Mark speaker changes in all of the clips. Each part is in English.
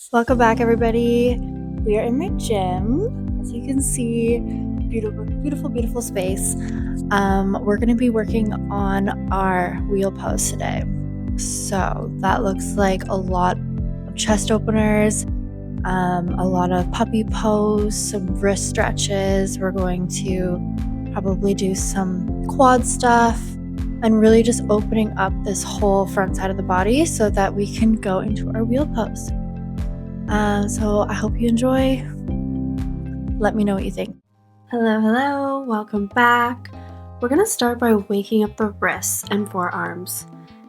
Speaker 1: Welcome back, everybody. We are in my gym. As you can see, beautiful space. We're going to be working on our wheel pose today. So that looks like a lot of chest openers, a lot of puppy pose, some wrist stretches. We're going to probably do some quad stuff and really just opening up this whole front side of the body so that we can go into our wheel pose. So I hope you enjoy. Let me know what you think.
Speaker 2: Hello, welcome back. We're going to start by waking up the wrists and forearms.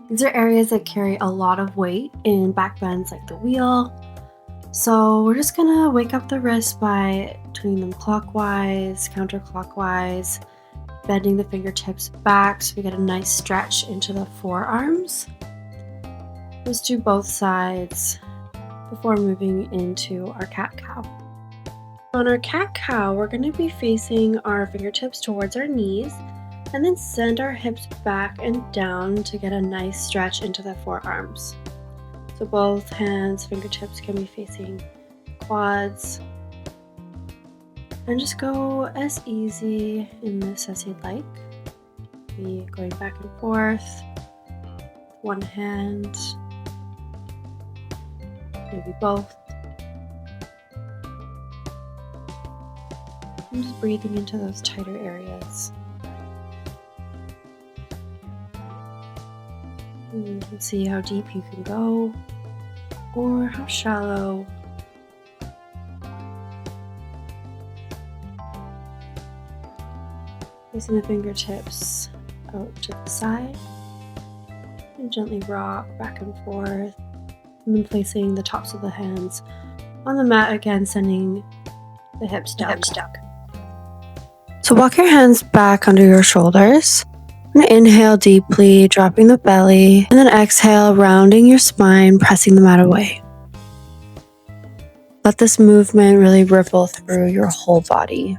Speaker 2: These are areas that carry a lot of weight in back bends like the wheel. So we're just going to wake up the wrists by turning them clockwise, counterclockwise, bending the fingertips back so we get a nice stretch into the forearms. Let's do both sides before moving into our cat-cow. On our cat-cow, we're going to be facing our fingertips towards our knees and then send our hips back and down to get a nice stretch into the forearms. So both hands, fingertips can be facing quads. And just go as easy in this as you'd like. Be going back and forth, one hand, maybe both. I'm just breathing into those tighter areas. And you can see how deep you can go or how shallow. Placing the fingertips out to the side and gently rock back and forth. And then placing the tops of the hands on the mat again, sending the hips down. So walk your hands back under your shoulders. And inhale deeply, dropping the belly. And then exhale, rounding your spine, pressing the mat away. Let this movement really ripple through your whole body.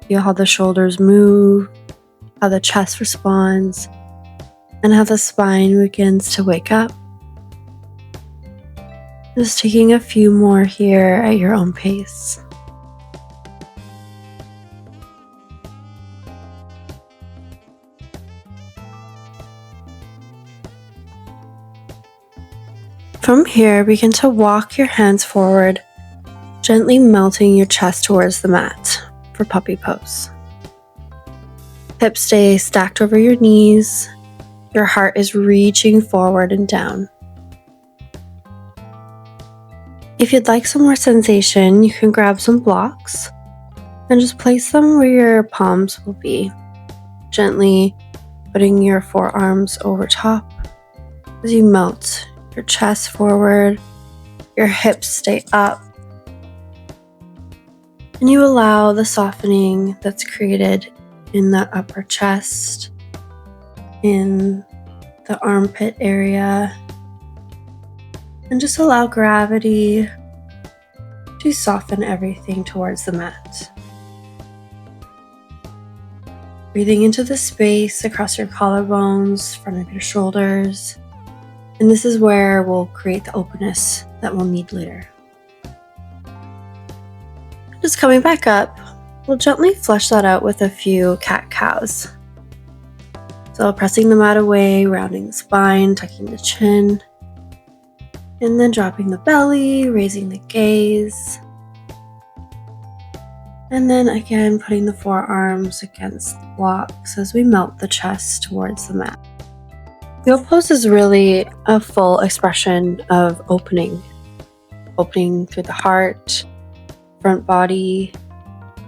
Speaker 2: Feel how the shoulders move, how the chest responds, and how the spine begins to wake up. Just taking a few more here at your own pace. From here, begin to walk your hands forward, gently melting your chest towards the mat for puppy pose. Hips stay stacked over your knees. Your heart is reaching forward and down. If you'd like some more sensation, you can grab some blocks and just place them where your palms will be, gently putting your forearms over top as you melt your chest forward, your hips stay up, and you allow the softening that's created in the upper chest, in the armpit area, and just allow gravity to soften everything towards the mat. Breathing into the space across your collarbones, front of your shoulders, and this is where we'll create the openness that we'll need later. Just coming back up, we'll gently flush that out with a few cat-cows. So pressing the mat away, rounding the spine, tucking the chin, and then dropping the belly, raising the gaze. And then again, putting the forearms against the blocks as we melt the chest towards the mat. Wheel pose is really a full expression of opening through the heart, front body,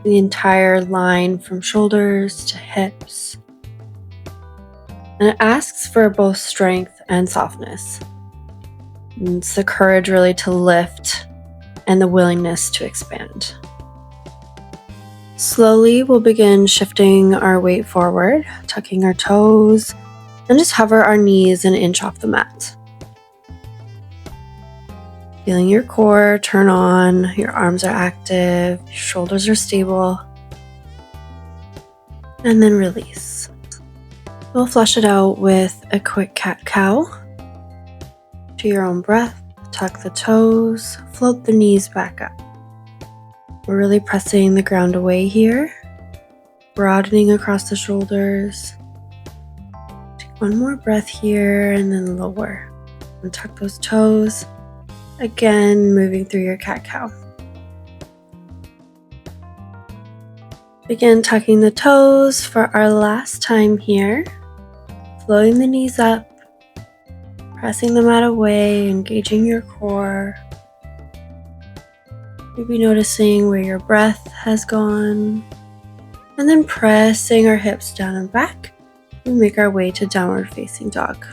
Speaker 2: the entire line from shoulders to hips. And it asks for both strength and softness. And it's the courage really to lift and the willingness to expand. Slowly, we'll begin shifting our weight forward, tucking our toes, and just hover our knees an inch off the mat. Feeling your core turn on, your arms are active, your shoulders are stable, and then release. We'll flush it out with a quick cat-cow to your own breath, Tuck the toes, float the knees back up. We're really pressing the ground away here, broadening across the shoulders. Take one more breath here and then lower. And tuck those toes. Again, moving through your cat-cow. Begin tucking the toes for our last time here. Floating the knees up, pressing the mat away, engaging your core. Maybe noticing where your breath has gone. And then pressing our hips down and back. We make our way to downward facing dog.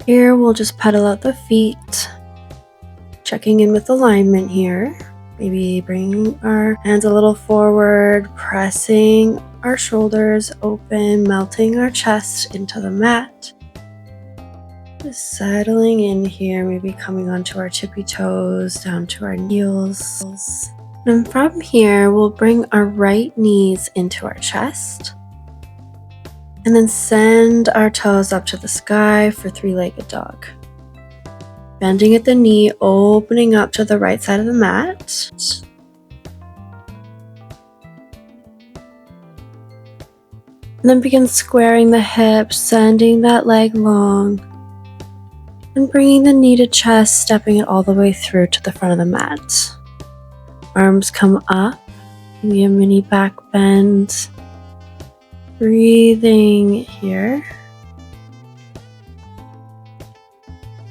Speaker 2: Here we'll just pedal out the feet. Checking in with alignment here. Maybe bringing our hands a little forward, pressing our shoulders open, melting our chest into the mat. Just settling in here, maybe coming onto our tippy toes, down to our heels. And from here, we'll bring our right knees into our chest. And then send our toes up to the sky for three-legged dog. Bending at the knee, opening up to the right side of the mat. And then begin squaring the hips, sending that leg long. And bringing the knee to chest, stepping it all the way through to the front of the mat. Arms come up, maybe a mini back bend. Breathing here.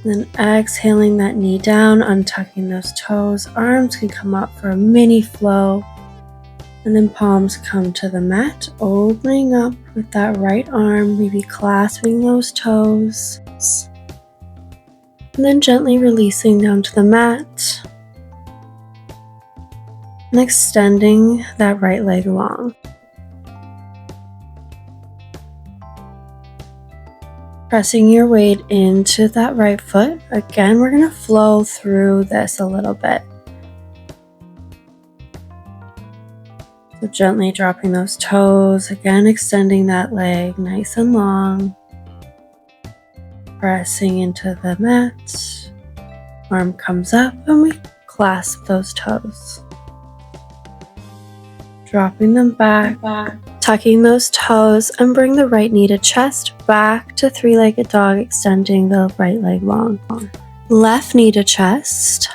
Speaker 2: And then exhaling that knee down, untucking those toes. Arms can come up for a mini flow. And then palms come to the mat, opening up with that right arm, maybe clasping those toes. And then gently releasing down to the mat. And extending that right leg long. Pressing your weight into that right foot. Again, we're going to flow through this a little bit. So gently dropping those toes. Again, extending that leg nice and long. Pressing into the mat. Arm comes up and we clasp those toes. Dropping them back. Tucking those toes and bring the right knee to chest, back to three-legged dog, extending the right leg long. Left knee to chest,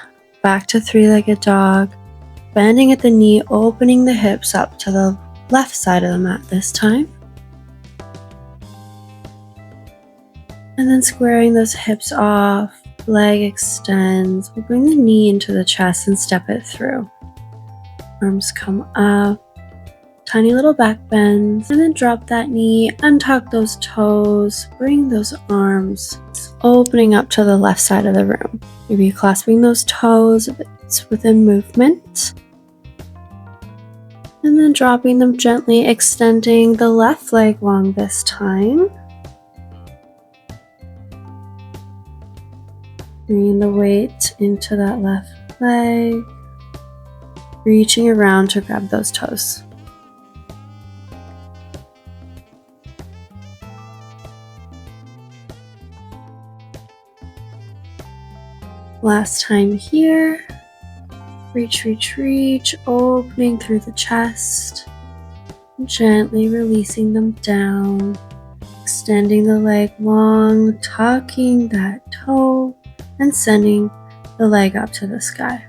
Speaker 2: back to three-legged dog, bending at the knee, opening the hips up to the left side of the mat this time. And then squaring those hips off, leg extends. We'll bring the knee into the chest and step it through. Arms come up. Tiny little back bends, and then drop that knee, untuck those toes, bring those arms opening up to the left side of the room. Maybe clasping those toes if it's within movement. And then dropping them gently, extending the left leg long this time. Bringing the weight into that left leg, reaching around to grab those toes. Last time here, reach, opening through the chest, gently releasing them down, extending the leg long, tucking that toe, and sending the leg up to the sky.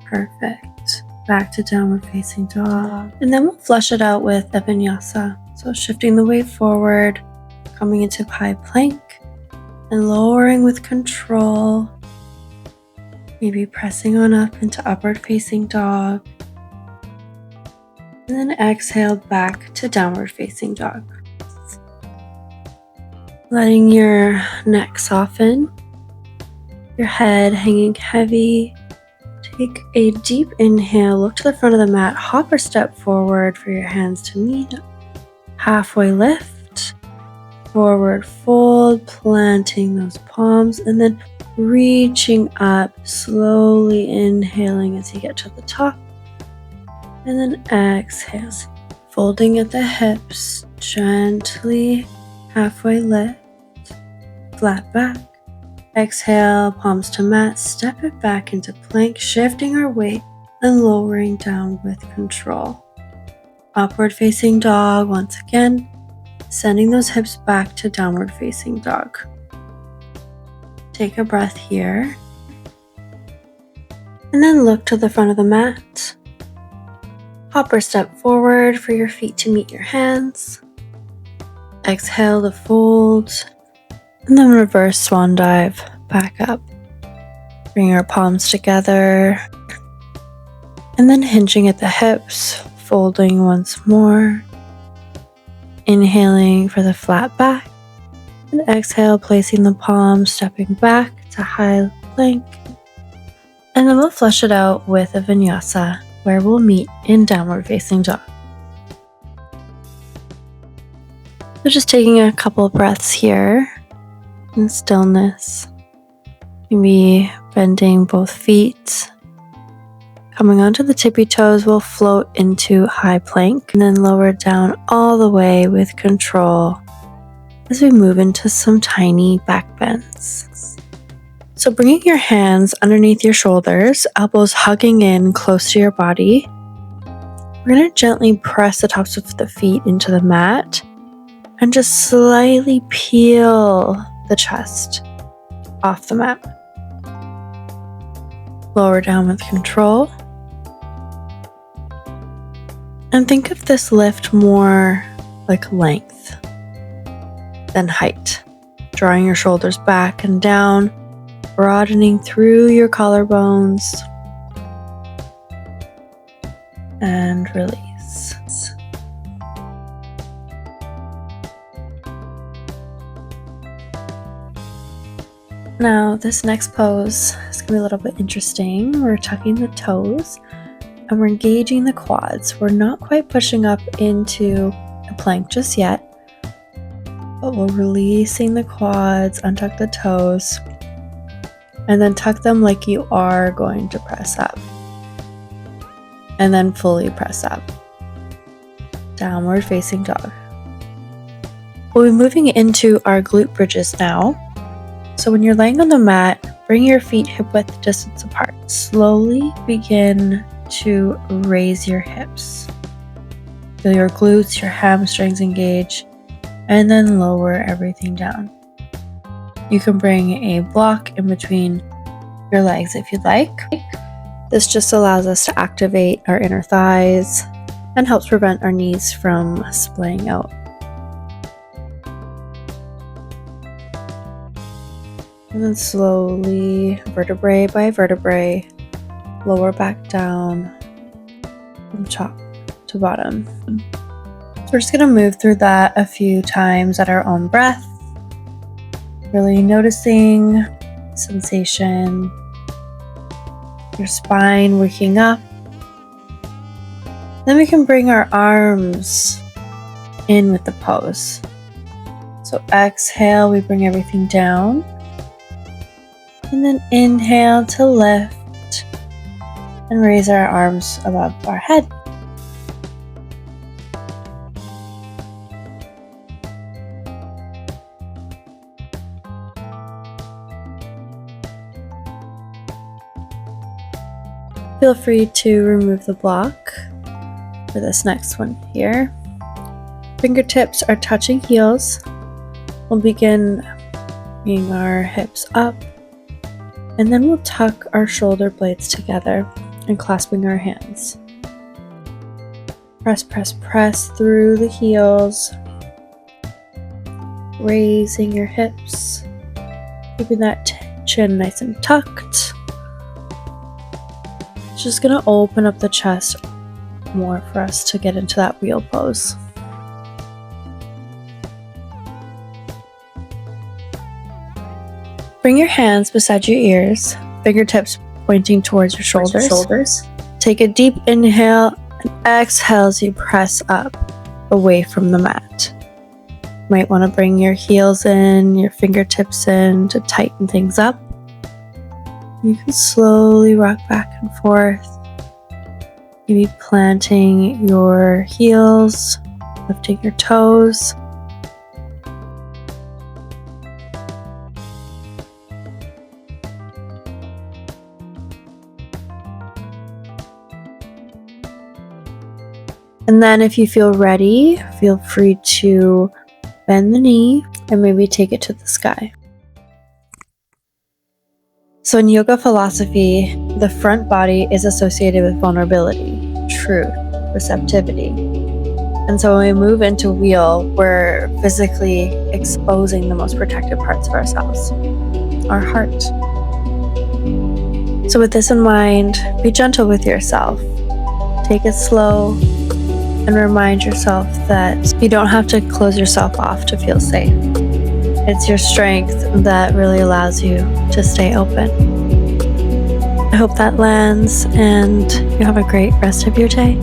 Speaker 2: Perfect. Back to downward facing dog. And then we'll flush it out with the vinyasa. So shifting the weight forward, coming into high plank, and lowering with control. Maybe pressing on up into upward facing dog. And then exhale back to downward facing dog. Letting your neck soften. Your head hanging heavy. Take a deep inhale, look to the front of the mat, hop or step forward for your hands to meet. Halfway lift, forward fold, planting those palms, and then reaching up, slowly inhaling as you get to the top, and then exhale, folding at the hips, gently halfway lift, flat back, Exhale, palms to mat, step it back into plank, shifting our weight and lowering down with control. Upward facing dog once again, sending those hips back to downward facing dog. Take a breath here, and then look to the front of the mat. Hop or step forward for your feet to meet your hands. Exhale to fold, and then reverse swan dive back up. Bring your palms together, and then hinging at the hips, folding once more. Inhaling for the flat back, and exhale, placing the palms, stepping back to high plank. And then we'll flush it out with a vinyasa, where we'll meet in downward facing dog. So just taking a couple of breaths here in stillness. Maybe bending both feet. Coming onto the tippy toes, we'll float into high plank and then lower down all the way with control as we move into some tiny back bends. So bringing your hands underneath your shoulders, elbows hugging in close to your body. We're going to gently press the tops of the feet into the mat and just slightly peel the chest off the mat. Lower down with control. And think of this lift more like length than height. Drawing your shoulders back and down, broadening through your collarbones. And release. Now, this next pose is going to be a little bit interesting. We're tucking the toes and we're engaging the quads. We're not quite pushing up into a plank just yet, but we're releasing the quads, untuck the toes, and then tuck them like you are going to press up. And then fully press up. Downward facing dog. We'll be moving into our glute bridges now. So when you're laying on the mat, bring your feet hip width distance apart. Slowly begin to raise your hips. Feel your glutes, your hamstrings engage, and then lower everything down. You can bring a block in between your legs if you'd like. This just allows us to activate our inner thighs and helps prevent our knees from splaying out. And then slowly, vertebrae by vertebrae, lower back down from top to bottom. So we're just going to move through that a few times at our own breath. Really noticing sensation, your spine waking up. Then we can bring our arms in with the pose. So exhale, we bring everything down. And then inhale to lift and raise our arms above our head. Feel free to remove the block for this next one here. Fingertips are touching heels. We'll begin bringing our hips up, and then we'll tuck our shoulder blades together and clasping our hands. Press, press, press through the heels, raising your hips, keeping that chin nice and tucked. Just gonna open up the chest more for us to get into that wheel pose. Bring your hands beside your ears, fingertips pointing towards your shoulders. Take a deep inhale and exhale as you press up away from the mat. You might want to bring your heels in, your fingertips in to tighten things up. You can slowly rock back and forth, maybe planting your heels, lifting your toes.
Speaker 1: And then if you feel ready, feel free to bend the knee and maybe take it to the sky. So in yoga philosophy, the front body is associated with vulnerability, truth, receptivity. And so when we move into wheel, we're physically exposing the most protected parts of ourselves, our heart. So with this in mind, be gentle with yourself. Take it slow and remind yourself that you don't have to close yourself off to feel safe. It's your strength that really allows you to stay open. I hope that lands and you have a great rest of your day.